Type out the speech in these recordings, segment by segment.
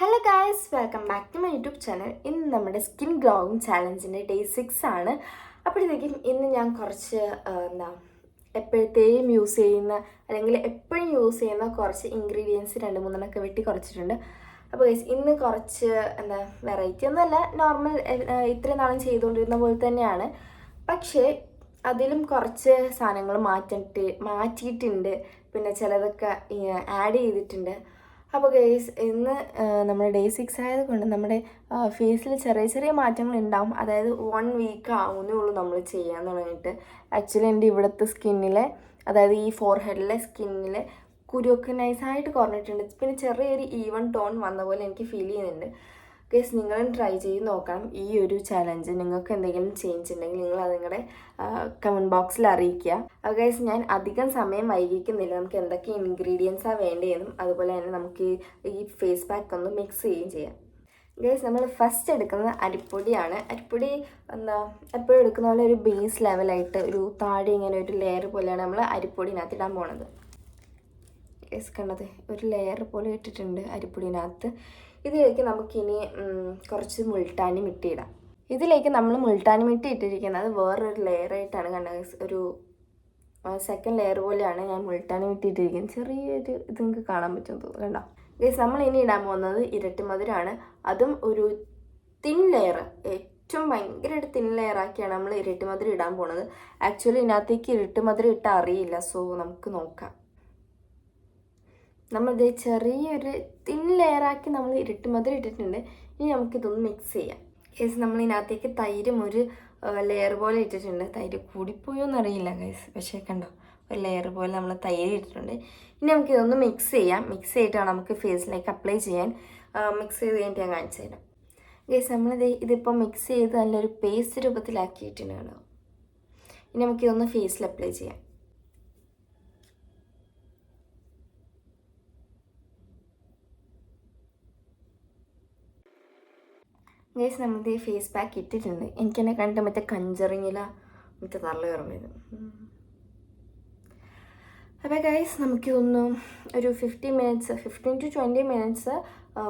Hello guys, welcome back to my YouTube channel. ഇന്ന് നമ്മുടെ skin glowing ചാലഞ്ചിൻ്റെ day 6 ആണ്. അപ്പോഴത്തേക്കും ഇന്ന് ഞാൻ കുറച്ച് എപ്പോഴത്തെയും യൂസ് ചെയ്യുന്ന അല്ലെങ്കിൽ എപ്പോഴും യൂസ് ചെയ്യുന്ന കുറച്ച് ഇൻഗ്രീഡിയൻസ് 2-3 വെട്ടി കുറച്ചിട്ടുണ്ട്. അപ്പോൾ ഗൈസ് ഇന്ന് കുറച്ച് വെറൈറ്റി ഒന്നുമല്ല, നോർമൽ ഇത്രയും നാളും ചെയ്തുകൊണ്ടിരുന്ന പോലെ തന്നെയാണ്. പക്ഷേ അതിലും കുറച്ച് സാധനങ്ങൾ മാറ്റിയിട്ടുണ്ട്, പിന്നെ ചിലതൊക്കെ ആഡ് ചെയ്തിട്ടുണ്ട്. അപ്പോൾ ഗൈസ് ഇന്ന് നമ്മുടെ ഡേ 6 ആയതുകൊണ്ട് നമ്മുടെ ഫേസിൽ ചെറിയ ചെറിയ മാറ്റങ്ങൾ ഉണ്ടാവും. അതായത് 1 വീക്ക് ആവുന്നേ ഉള്ളൂ നമ്മൾ ചെയ്യാൻ തുടങ്ങിയിട്ട്. ആക്ച്വലി എൻ്റെ ഇവിടുത്തെ സ്കിന്നിലെ, അതായത് ഈ ഫോർഹെഡിലെ സ്കിന്നിലെ കുരുവൊക്കെ നൈസായിട്ട് കുറഞ്ഞിട്ടുണ്ട്. പിന്നെ ചെറിയൊരു ഈവൻ ടോൺ വന്ന പോലെ എനിക്ക് ഫീൽ ചെയ്യുന്നുണ്ട്. ഗൈസ് നിങ്ങളും ട്രൈ ചെയ്ത് നോക്കണം ഈ ഒരു ചാലഞ്ച്. നിങ്ങൾക്ക് എന്തെങ്കിലും ചേഞ്ച് ഉണ്ടെങ്കിൽ നിങ്ങൾ അത് നിങ്ങളുടെ കമൻറ്റ് ബോക്സിൽ അറിയിക്കുക. ഗൈസ് ഞാൻ അധികം സമയം വൈകിക്കുന്നില്ല. നമുക്ക് എന്തൊക്കെ ഇൻഗ്രീഡിയൻസാണ് വേണ്ടതെന്നും അതുപോലെ തന്നെ നമുക്ക് ഈ ഫേസ് പാക്ക് ഒന്ന് മിക്സ് ചെയ്യുകയും ചെയ്യാം. ഗൈസ് നമ്മൾ ഫസ്റ്റ് എടുക്കുന്നത് അരിപ്പൊടിയാണ്. അരിപ്പൊടി എപ്പോഴും എടുക്കുന്ന പോലെ ഒരു ബേസ് ലെവലായിട്ട് ഒരു താഴെ ഇങ്ങനെ ഒരു ലെയർ പോലെയാണ് നമ്മൾ അരിപ്പൊടിനകത്ത് ഇടാൻ പോണത്. ഗൈസ് കണ്ടത് ഒരു ലെയർ പോലെ ഇട്ടിട്ടുണ്ട് അരിപ്പൊടിനകത്ത്. ഇതിലേക്ക് നമുക്കിനി കുറച്ച് മുൾട്ടാനി മിട്ടി ഇടാം. ഇതിലേക്ക് നമ്മൾ മുൾട്ടാനി മിട്ടി ഇട്ടിരിക്കുന്നത് വേറൊരു ലെയറായിട്ടാണ് കണ്ടത്. ഒരു സെക്കൻഡ് ലെയർ പോലെയാണ് ഞാൻ മുൾട്ടാനി മിട്ടി ഇട്ടിരിക്കുന്നത്. ചെറിയൊരു ഇത് നിങ്ങൾക്ക് കാണാൻ പറ്റുമെന്ന് തോന്നുന്നു. കണ്ടോ ഗൈസ്, നമ്മൾ ഇനി ഇടാൻ പോകുന്നത് ഇരട്ടി മധുരമാണ്. അതും ഒരു തിൻ ലെയർ, ഏറ്റവും ഭയങ്കരമായിട്ട് തിൻ ലെയറാക്കിയാണ് നമ്മൾ ഇരട്ടി മധുരം ഇടാൻ പോണത്. ആക്ച്വലി ഇതിനകത്തേക്ക് ഇരട്ടി മധുരം ഇട്ടാൽ അറിയില്ല, സോ നമുക്ക് നോക്കാം. നമ്മളിത് ചെറിയൊരു തിൻ ലെയറാക്കി നമ്മൾ ഇരട്ടി മധുരം ഇട്ടിട്ടുണ്ട്. ഇനി നമുക്കിതൊന്ന് മിക്സ് ചെയ്യാം. ഗൈസ് നമ്മൾ ഇതിനകത്തേക്ക് തൈരും ഒരു ലെയർ പോലെ ഇട്ടിട്ടുണ്ട്. തൈര് കൂടിപ്പോയോ എന്നറിയില്ല ഗൈസ്, പക്ഷേ കണ്ടോ ഒരു ലെയർ പോലെ നമ്മൾ തൈര് ഇട്ടിട്ടുണ്ട്. ഇനി നമുക്കിതൊന്ന് മിക്സ് ചെയ്യാം. മിക്സ് ചെയ്തിട്ടാണ് നമുക്ക് ഫേസിലേക്ക് അപ്ലൈ ചെയ്യാൻ. മിക്സ് ചെയ്ത് കഴിഞ്ഞിട്ട് ഞാൻ കാണിച്ചു തരാം. ഗൈസ് ഇതിപ്പോൾ മിക്സ് ചെയ്ത് നല്ലൊരു പേസ്റ്റ് രൂപത്തിലാക്കിയിട്ടുണ്ട് കേട്ടോ. ഇനി നമുക്കിതൊന്ന് ഫേസിൽ അപ്ലൈ ചെയ്യാം. ഗൈസ് നമ്മളിത് ഫേസ് പാക്ക് ഇട്ടിട്ടുണ്ട്. എനിക്കെന്നെ കണ്ടിട്ട് മറ്റേ കഞ്ചറിങ്ങില മറ്റേ തള്ള ഓർമ്മയത്. അപ്പോൾ ഗൈസ് നമുക്കിതൊന്ന് ഒരു 15 to 20 മിനിറ്റ്സ്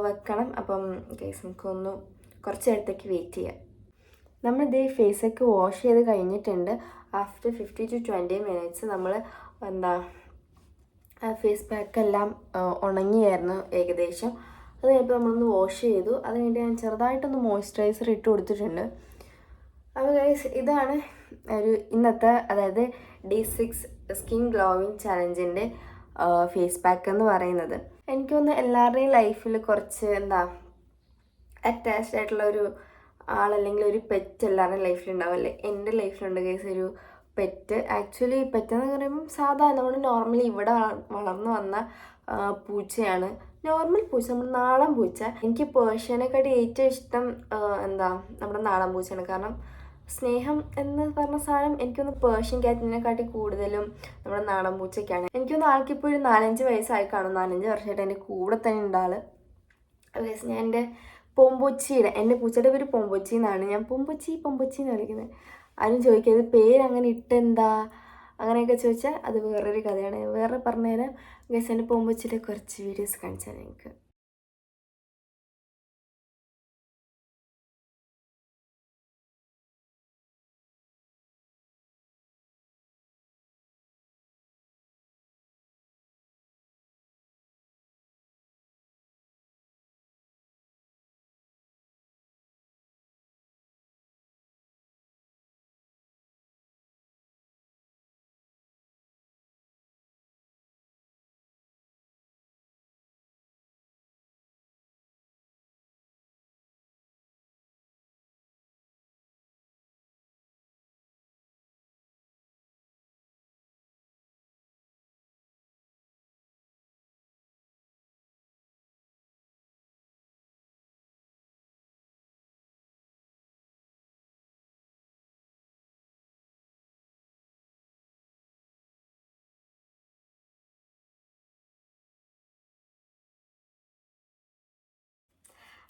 വെക്കണം. അപ്പം ഗൈസ് നമുക്കൊന്ന് കുറച്ച് നേരത്തേക്ക് വെയിറ്റ് ചെയ്യാം. നമ്മളിത് ഫേസൊക്കെ വാഷ് ചെയ്ത് കഴിഞ്ഞിട്ടുണ്ട്. ആഫ്റ്റർ 15 to 20 മിനിറ്റ്സ് നമ്മൾ ഫേസ് പാക്കെല്ലാം ഉണങ്ങിയായിരുന്നു ഏകദേശം. അത് കഴിഞ്ഞപ്പോൾ നമ്മളൊന്ന് വാഷ് ചെയ്തു. അത് കഴിഞ്ഞിട്ട് ഞാൻ ചെറുതായിട്ടൊന്ന് മോയ്സ്ചറൈസർ ഇട്ട് കൊടുത്തിട്ടുണ്ട്. അപ്പോൾ ഗൈസ് ഇതാണ് ഒരു ഇന്നത്തെ, അതായത് ഡേ 6 സ്കിൻ ഗ്ലോയിങ് ചാലഞ്ചിൻ്റെ ഫേസ് പാക്ക് എന്ന് പറയുന്നത്. എനിക്കൊന്ന് എല്ലാവരുടെയും ലൈഫിൽ കുറച്ച് അറ്റാച്ച്ഡ് ആയിട്ടുള്ള ഒരു ആളല്ലെങ്കിൽ ഒരു പെറ്റ് എല്ലാവരുടെയും ലൈഫിലുണ്ടാവില്ലേ. എൻ്റെ ലൈഫിലുണ്ട് ഗൈസ് ഒരു പെറ്റ്. ആക്ച്വലി പെറ്റെന്ന് പറയുമ്പം സാധാരണ നമ്മൾ നോർമലി ഇവിടെ വളർന്നു വന്ന പൂച്ചയാണ്. നോർമൽ പൂച്ച, നമ്മുടെ നാടൻ പൂച്ച. എനിക്ക് പേർഷ്യനെക്കാട്ടി ഏറ്റവും ഇഷ്ടം നമ്മുടെ നാടൻ പൂച്ചയാണ്. കാരണം സ്നേഹം എന്ന് പറഞ്ഞ സാധനം എനിക്കൊന്ന് പേർഷ്യൻ ക്യാറ്റിനെക്കാട്ടി കൂടുതലും നമ്മുടെ നാടൻ പൂച്ചയ്ക്കാണ്. എനിക്കൊന്ന് ആൾക്കിപ്പോഴും 4-5 വയസ്സായി കാണും. 4-5 വർഷമായിട്ട് എൻ്റെ കൂടെ തന്നെ ഉണ്ടാൾ. ഞാൻ എൻ്റെ എൻ്റെ പൂച്ചയുടെ പേര് പൊമ്പൊച്ചി എന്നാണ്. ഞാൻ പൊമ്പൊച്ചി എന്ന് വിളിക്കുന്നത്. ആരും ചോദിക്കരുത് പേര് അങ്ങനെ ഇട്ടെന്താ അങ്ങനെയൊക്കെ ചോദിച്ചാൽ അത് വേറൊരു കഥയാണ്. വേറെ പറഞ്ഞുതരാം ഗൈസ്. എൻ്റെ പൊമ്പൊച്ചിയുടെ കുറച്ച് വീഡിയോസ് കാണിച്ചാൽ എനിക്ക്.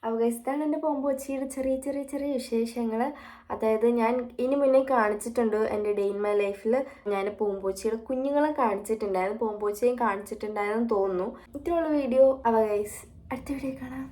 അഫ്ഗാനിസ്ഥാൻ എൻ്റെ പൊമ്പൊച്ചിയുടെ ചെറിയ ചെറിയ ചെറിയ വിശേഷങ്ങൾ. അതായത് ഞാൻ ഇനി മുന്നേ കാണിച്ചിട്ടുണ്ട് എൻ്റെ ഡേ ഇൻ മൈ ലൈഫിൽ. ഞാൻ പൂമ്പോച്ചിയുടെ കുഞ്ഞുങ്ങളെ കാണിച്ചിട്ടുണ്ടായിരുന്നു, പൂമ്പോച്ചയും കാണിച്ചിട്ടുണ്ടായിരുന്നു തോന്നുന്നു. ഇത്രയുള്ള വീഡിയോ. ഗൈസ് അടുത്ത വീഡിയോ കാണാം.